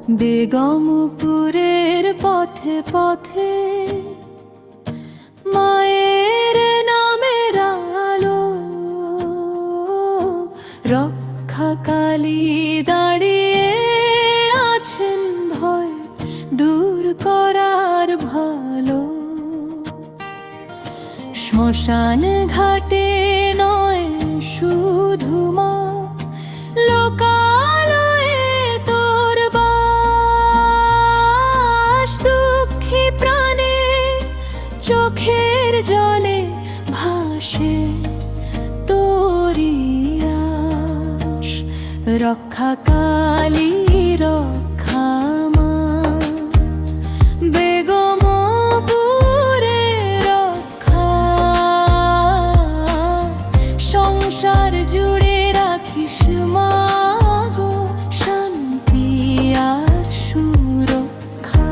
বেগমপুরের পথে পথে মায়ের নামের আলো, রক্ষাকালী দাঁড়িয়ে আছেন ভয় দূর করার ভালো। শ্মশান ঘাটে নয় শুধু মা, লোকালয়ে তোর বাস। দুঃখী প্রাণে চোখের জলে ভাসে তোরি আশ। রক্ষাকালী রক্ষা মা, বেগমপুরে রক্ষা। সংসার জুড়ে রাখিস মা গো শান্তি আর সুরক্ষা।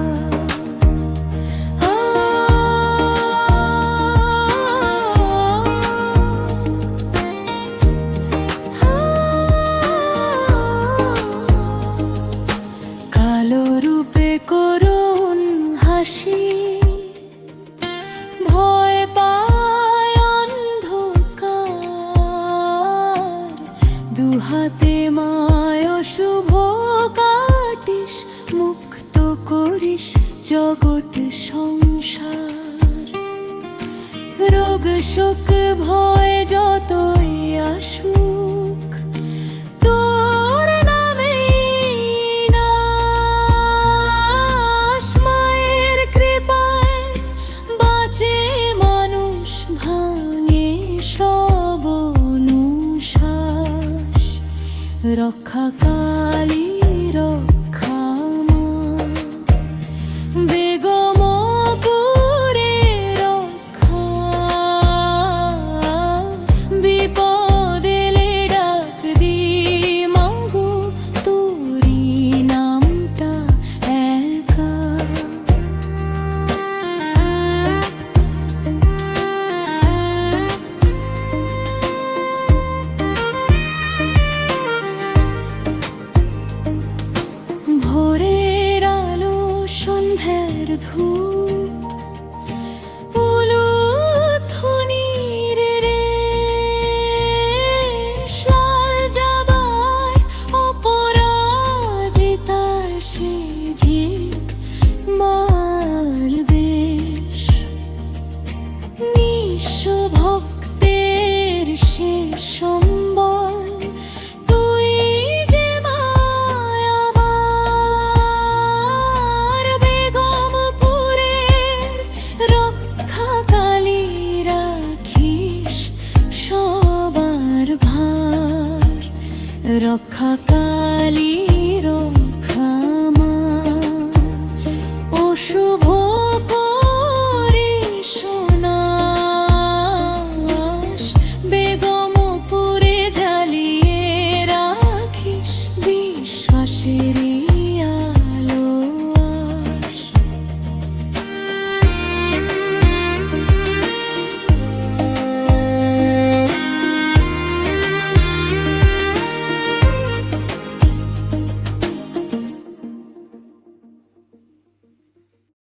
কালো রূপে করুণ হাসি, ভয় পায় অন্ধকার। দুহাতে মায় শুভ কাটিস, মুক্ত করিস জগৎ সংসার। রোগ শোক ভয় যতই আসুক, তোর নামেই নাশ। মায়ের কৃপায় বাঁচে মানুষ, ভাঙে সব অনুশ্বাস। রক্ষাকালী রক্ষা মা, বেগমপুরে রক্ষা। বিপদ এলে ডাক দি মা গো, তোরি নামটা একা। ভোরের আলো সন্ধ্যার ধূপ, উলুধ্বনির রেশ। লাল জাবায় অপরাজিতা সেজে মার বেশ। নিঃস্ব ভক্তের শেষ